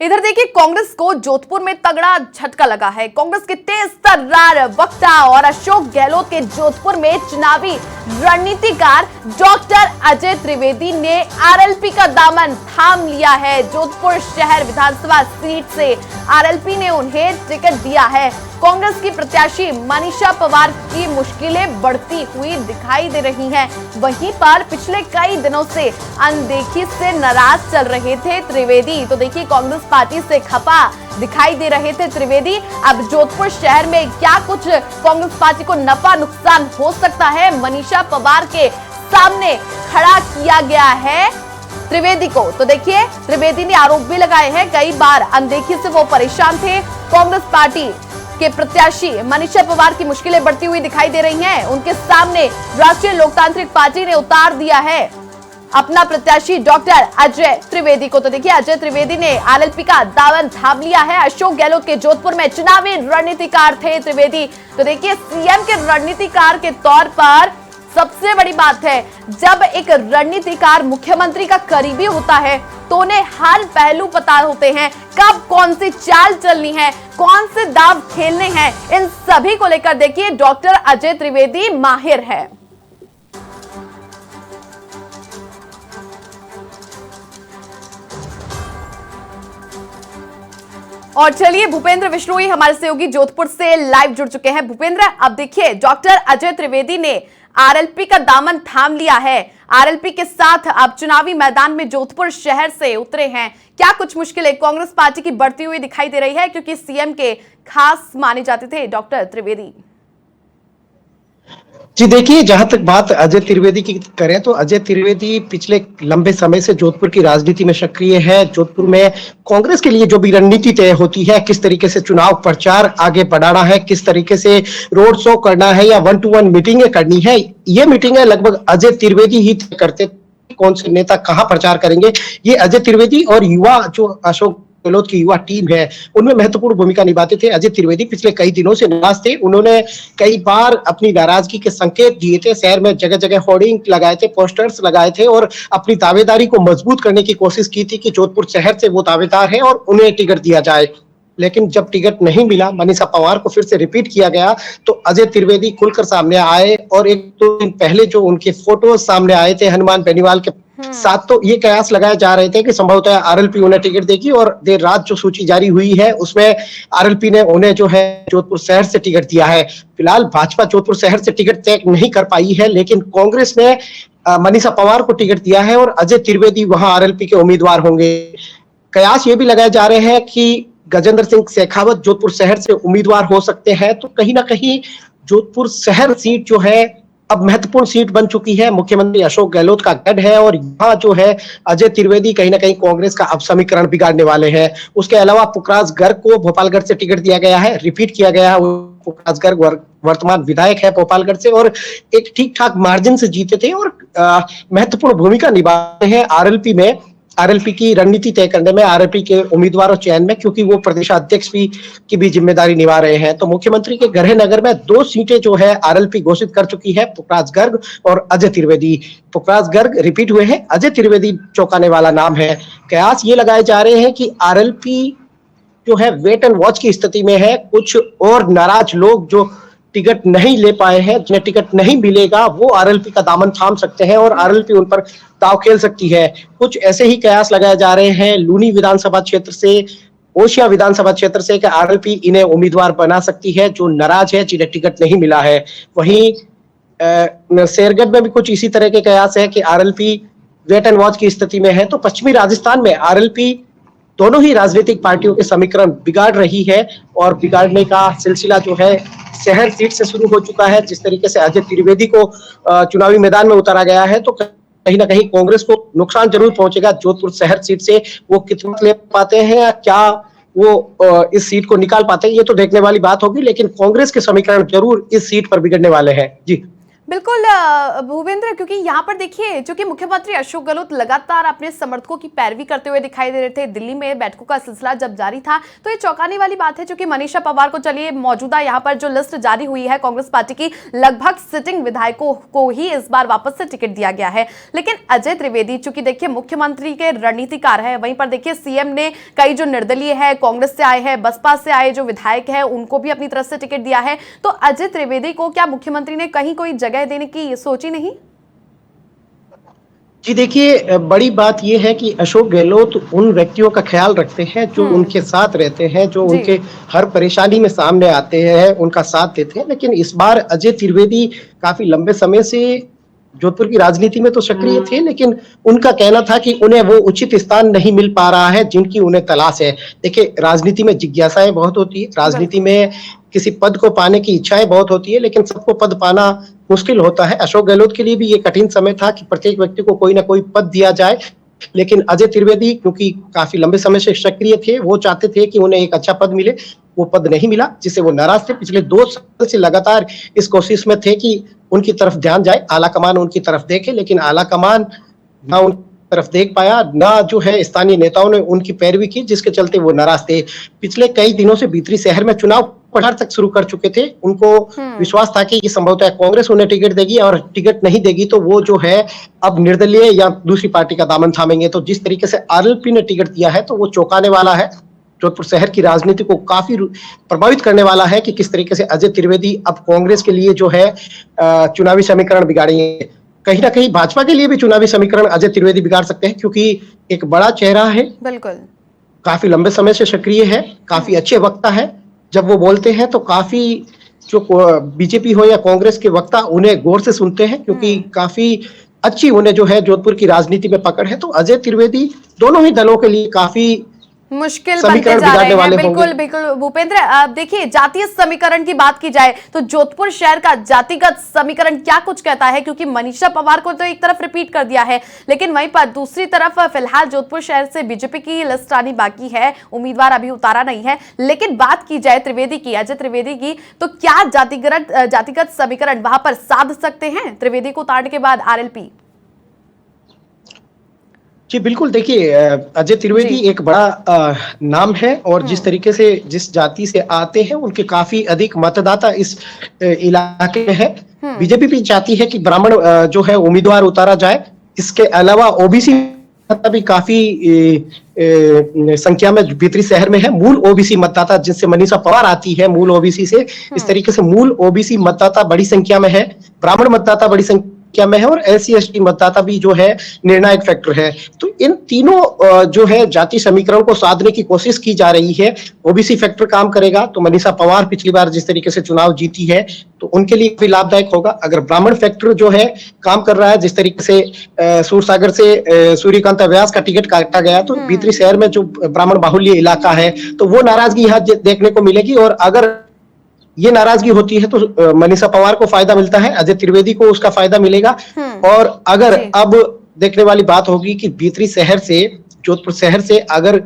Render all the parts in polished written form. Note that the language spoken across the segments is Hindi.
इधर देखिए, कांग्रेस को जोधपुर में तगड़ा झटका लगा है। कांग्रेस के तेज तर्रार वक्ता और अशोक गहलोत के जोधपुर में चुनावी रणनीतिकार डॉक्टर अजय त्रिवेदी ने आरएलपी का दामन थाम लिया है। जोधपुर शहर विधानसभा सीट से आरएलपी ने उन्हें टिकट दिया है। कांग्रेस की प्रत्याशी मनीषा पवार की मुश्किलें बढ़ती हुई दिखाई दे रही हैं। वहीं पर पिछले कई दिनों से अनदेखी से नाराज चल रहे थे त्रिवेदी। तो देखिए, कांग्रेस पार्टी से खफा दिखाई दे रहे थे त्रिवेदी। अब जोधपुर शहर में क्या कुछ कांग्रेस पार्टी को नफा नुकसान हो सकता है, मनीषा पवार के सामने खड़ा किया गया है त्रिवेदी को। तो देखिए, त्रिवेदी ने आरोप भी लगाए हैं, कई बार अनदेखी से वो परेशान थे। कांग्रेस पार्टी के प्रत्याशी मनीषा पवार की मुश्किलें बढ़ती हुई दिखाई दे रही हैं। उनके सामने राष्ट्रीय लोकतांत्रिक पार्टी ने उतार दिया है अपना प्रत्याशी डॉक्टर अजय त्रिवेदी को। तो देखिए, अजय त्रिवेदी ने आरएलपी का दामन थाम लिया है। अशोक गहलोत के जोधपुर में चुनावी रणनीतिकार थे त्रिवेदी। तो देखिए, सीएम के रणनीतिकार के तौर पर सबसे बड़ी बात है, जब एक रणनीतिकार मुख्यमंत्री का करीबी होता है तो उन्हें हर पहलू पता होते हैं, कब कौन सी चाल चलनी है, कौन से दाव खेलने हैं। इन सभी को लेकर देखिए, डॉक्टर अजय त्रिवेदी माहिर है। और चलिए, भूपेंद्र विश्नोई हमारे सहयोगी जोधपुर से लाइव जुड़ चुके हैं। भूपेंद्र, अब देखिए, डॉक्टर अजय त्रिवेदी ने आरएलपी का दामन थाम लिया है। आरएलपी के साथ अब चुनावी मैदान में जोधपुर शहर से उतरे हैं। क्या कुछ मुश्किलें कांग्रेस पार्टी की बढ़ती हुई दिखाई दे रही है, क्योंकि सीएम के खास माने जाते थे डॉक्टर त्रिवेदी? जी देखिए, जहां तक बात अजय त्रिवेदी की करें तो अजय त्रिवेदी पिछले लंबे समय से जोधपुर की राजनीति में सक्रिय है। जोधपुर में कांग्रेस के लिए जो भी रणनीति तय होती है, किस तरीके से चुनाव प्रचार आगे बढ़ाना है, किस तरीके से रोड शो करना है या 1-to-1 मीटिंगें करनी है, ये मीटिंगें लगभग अजय त्रिवेदी ही तय करते। कौन से नेता कहां प्रचार करेंगे, ये अजय त्रिवेदी और युवा जो अशोक गहलोत की युवा टीम है, उनमें महत्वपूर्ण भूमिका निभाते थे। अजय त्रिवेदी पिछले कई दिनों से नाराज थे। उन्होंने कई बार अपनी नाराजगी के संकेत दिए थे। शहर में जगह जगह होर्डिंग लगाए थे, पोस्टर्स लगाए थे और अपनी दावेदारी को मजबूत करने की कोशिश की थी कि जोधपुर शहर से वो दावेदार है और उन्हें टिकट दिया जाए। लेकिन जब टिकट नहीं मिला, मनीषा पवार को फिर से रिपीट किया गया, तो अजय त्रिवेदी खुलकर सामने आए और 1-2 दिन पहले जो उनके फोटो सामने आए थे हनुमान बेनीवाल के साथ, तो ये कयास लगाए जा रहे थे कि संभवतः आरएलपी उन्हें टिकट देगी। और देर रात जो सूची जारी हुई है उसमें आरएलपी ने उन्हें जो है जोधपुर शहर से टिकट दिया है। फिलहाल भाजपा जोधपुर शहर से टिकट तय नहीं कर पाई है, लेकिन कांग्रेस ने मनीषा पवार को टिकट दिया है और अजय त्रिवेदी वहां आरएलपी के उम्मीदवार होंगे। कयास ये भी लगाए जा रहे हैं कि गजेंद्र सिंह शेखावत जोधपुर शहर से उम्मीदवार हो सकते हैं। तो कहीं ना कहीं जोधपुर शहर सीट जो है अब महत्वपूर्ण सीट बन चुकी है। मुख्यमंत्री अशोक गहलोत का गढ़ है और यहाँ जो है अजय त्रिवेदी कहीं ना कहीं कांग्रेस का अब समीकरण बिगाड़ने वाले हैं। उसके अलावा पुखराज गर्ग को भोपालगढ़ से टिकट दिया गया है, रिपीट किया गया है। पुखराज गर्ग वर्तमान विधायक है भोपालगढ़ से और एक ठीक ठाक मार्जिन से जीते थे और महत्वपूर्ण भूमिका निभा रहे हैं आरएलपी में, आरएलपी की रणनीति तय करने में, आरएलपी के उम्मीदवारों चयन में, क्योंकि वो प्रदेशाध्यक्ष की भी जिम्मेदारी निभा रहे हैं। तो मुख्यमंत्री के गृह नगर में 2 सीटें जो है आरएलपी घोषित कर चुकी है, पुखराज गर्ग और अजय त्रिवेदी। पुखराज गर्ग रिपीट हुए हैं, अजय त्रिवेदी चौंकाने वाला नाम है। कयास ये लगाए जा रहे हैं कि आरएलपी जो है वेट एंड वॉच की स्थिति में है। कुछ और नाराज लोग जो टिकट नहीं ले पाए हैं, जिन्हें टिकट नहीं मिलेगा, वो आरएलपी का दामन थाम सकते हैं और आरएलपी उन पर दाव खेल सकती है। कुछ ऐसे ही कयास लगाए जा रहे हैं लूनी विधानसभा क्षेत्र से, ओशिया विधानसभा क्षेत्र से, कि आरएलपी इन्हें उम्मीदवार बना सकती है जो नाराज है, जिन्हें टिकट नहीं मिला है। वहीं शेरगढ़ में भी कुछ इसी तरह के कयास है कि आरएलपी वेट एंड वॉच की स्थिति में है। तो पश्चिमी राजस्थान में आरएलपी दोनों ही राजनीतिक पार्टियों के समीकरण बिगाड़ रही है और बिगाड़ने का सिलसिला जो है शहर सीट से शुरू हो चुका है। जिस तरीके से अजय त्रिवेदी को चुनावी मैदान में उतारा गया है, तो कहीं ना कहीं कांग्रेस को नुकसान जरूर पहुंचेगा। जोधपुर शहर सीट से वो कितना ले पाते हैं या क्या वो इस सीट को निकाल पाते हैं, ये तो देखने वाली बात होगी, लेकिन कांग्रेस के समीकरण जरूर इस सीट पर बिगड़ने वाले हैं। जी बिल्कुल भूपेंद्र, क्योंकि यहाँ पर देखिए जो कि मुख्यमंत्री अशोक गहलोत लगातार अपने समर्थकों की पैरवी करते हुए दिखाई दे रहे थे। दिल्ली में बैठकों का सिलसिला जब जारी था तो ये चौंकाने वाली बात है, जो कि मनीषा पवार को, चलिए मौजूदा यहाँ पर जो लिस्ट जारी हुई है कांग्रेस पार्टी की, लगभग सिटिंग विधायकों को ही इस बार वापस से टिकट दिया गया है। लेकिन अजय त्रिवेदी चूंकि देखिए मुख्यमंत्री के रणनीतिकार है, वहीं पर देखिए सीएम ने कई जो निर्दलीय है, कांग्रेस से आए हैं, बसपा से आए जो विधायक है, उनको भी अपनी तरफ से टिकट दिया है। तो अजय त्रिवेदी को क्या मुख्यमंत्री ने कहीं कोई जगह देने की सोची नहीं? जी देखिए, बड़ी बात यह है कि अशोक गहलोत उन व्यक्तियों का ख्याल रखते हैं जो उनके साथ रहते हैं, जो उनके हर परेशानी में सामने आते हैं, उनका साथ देते हैं। लेकिन इस बार अजय त्रिवेदी काफी लंबे समय से जोधपुर की राजनीति में तो सक्रिय थे, लेकिन उनका कहना था कि उन्हें वो उचित स्थान नहीं मिल पा रहा है जिनकी उन्हें तलाश है। देखिए, राजनीति में जिज्ञासाएं बहुत होती है, राजनीति में किसी पद को पाने की इच्छाएं बहुत होती है, लेकिन सबको पद पाना मुश्किल होता है। अशोक गहलोत के लिए भी ये कठिन समय था कि प्रत्येक व्यक्ति को कोई ना कोई पद दिया जाए, लेकिन अजय त्रिवेदी क्योंकि काफी लंबे समय से सक्रिय थे, वो चाहते थे कि उन्हें एक अच्छा पद मिले। वो पद नहीं मिला, जिससे वो नाराज थे। पिछले 2 साल से लगातार इस कोशिश में थे कि उनकी तरफ ध्यान जाए, आला कमान उनकी तरफ देखे, लेकिन आला कमान ना उनकी तरफ देख पाया, ना जो है स्थानीय नेताओं ने उनकी पैरवी की, जिसके चलते वो नाराज थे। पिछले कई दिनों से भीतरी शहर में चुनाव प्रचार तक शुरू कर चुके थे। उनको विश्वास था कि संभवतः कांग्रेस उन्हें टिकट देगी, और टिकट नहीं देगी तो वो जो है अब निर्दलीय या दूसरी पार्टी का दामन थामेंगे। तो जिस तरीके से आरएलपी ने टिकट दिया है, तो वो चौंकाने वाला है। जोधपुर शहर की राजनीति को काफी प्रभावित करने वाला है कि किस तरीके से अजय त्रिवेदी अब कांग्रेस के लिए जो है चुनावी समीकरण बिगाड़ेंगे। कहीं ना कहीं भाजपा के लिए भी चुनावी समीकरण अजय त्रिवेदी बिगाड़ सकते हैं, क्योंकि एक बड़ा चेहरा है, बिल्कुल काफी लंबे समय से सक्रिय है, काफी अच्छे वक्ता है। जब वो बोलते हैं तो काफी जो बीजेपी हो या कांग्रेस के वक्ता उन्हें गौर से सुनते हैं, क्योंकि काफी अच्छी उन्हें जो है जोधपुर की राजनीति में पकड़ है। तो अजय त्रिवेदी दोनों ही दलों के लिए काफी मुश्किल बनते जा रहे हैं। बिल्कुल बिल्कुल भूपेंद्र, देखिए जातीय समीकरण की बात की जाए तो जोधपुर शहर का जातिगत समीकरण क्या कुछ कहता है, क्योंकि मनीषा पवार को तो एक तरफ रिपीट कर दिया है, लेकिन वहीं पर दूसरी तरफ फिलहाल जोधपुर शहर से बीजेपी की लिस्ट आनी बाकी है, उम्मीदवार अभी उतारा नहीं है। लेकिन बात की जाए त्रिवेदी की, अजय त्रिवेदी की, तो क्या जातिगत समीकरण वहां पर साध सकते हैं त्रिवेदी को उतारने के बाद आरएलपी? जी बिल्कुल, देखिए अजय त्रिवेदी एक बड़ा नाम है, और जिस तरीके से जिस जाति से आते हैं उनके काफी अधिक मतदाता इस इलाके में है। बीजेपी भी चाहती है कि ब्राह्मण जो है उम्मीदवार उतारा जाए। इसके अलावा ओबीसी भी काफी संख्या में भीतरी शहर में है। मूल ओबीसी मतदाता जिनसे मनीषा पवार आती है, मूल ओबीसी से, इस तरीके से मूल ओबीसी मतदाता बड़ी संख्या में है, ब्राह्मण मतदाता बड़ी संख्या में है, और एससी एसटी मतदाता भी जो है निर्णायक फैक्टर है। तो इन तीनों जो है जाति समीकरण को साधने की कोशिश की जा रही है। ओबीसी फैक्टर काम करेगा तो मनीषा पवार पिछली बार जिस तरीके से चुनाव जीती है तो उनके लिए भी लाभदायक होगा। अगर ब्राह्मण फैक्टर जो है काम कर रहा है, जिस तरीके से सूरसागर से सूर्यकांत व्यास का टिकट काटा गया, तो भीतरी शहर में जो ब्राह्मण बाहुल्य इलाका है तो वो नाराजगी यहाँ देखने को मिलेगी। और अगर ये नाराजगी होती है तो मनीषा पवार को फायदा मिलता है, अजय त्रिवेदी को उसका फायदा मिलेगा। और अगर अब देखने वाली बात होगी कि भीतरी शहर से, जोधपुर शहर से अगर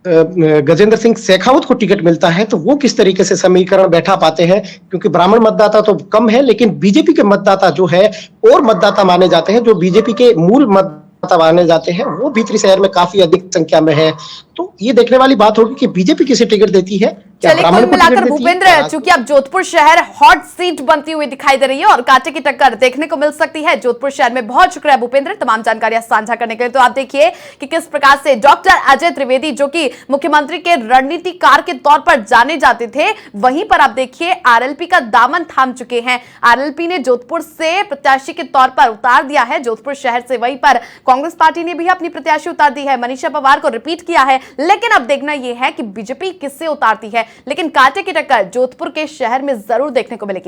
गजेंद्र सिंह शेखावत को टिकट मिलता है तो वो किस तरीके से समीकरण बैठा पाते हैं, क्योंकि ब्राह्मण मतदाता तो कम है, लेकिन बीजेपी के मतदाता जो है और मतदाता माने जाते हैं, जो बीजेपी के मूल मतदाता माने जाते हैं, वो भीतरी शहर में काफी अधिक संख्या में है। तो ये देखने वाली बात होगी कि बीजेपी किसे टिकट देती है। चलिए कुल मिलाकर भूपेंद्र, चूंकि अब जोधपुर शहर हॉट सीट बनती हुई दिखाई दे रही है और कांटे की टक्कर देखने को मिल सकती है जोधपुर शहर में। बहुत शुक्रिया भूपेंद्र तमाम जानकारियां साझा करने के लिए। तो आप देखिए कि किस प्रकार से डॉक्टर अजय त्रिवेदी, जो कि मुख्यमंत्री के रणनीतिकार के तौर पर जाने जाते थे, वहीं पर आप देखिए आरएलपी का दामन थाम चुके हैं। आरएलपी ने जोधपुर से प्रत्याशी के तौर पर उतार दिया है जोधपुर शहर से, वहीं पर कांग्रेस पार्टी ने भी अपनी प्रत्याशी उतार दी है, मनीषा पवार को रिपीट किया है। लेकिन अब देखना यह है कि बीजेपी किससे उतारती है, लेकिन कांटे की टक्कर जोधपुर के शहर में जरूर देखने को मिलेगी।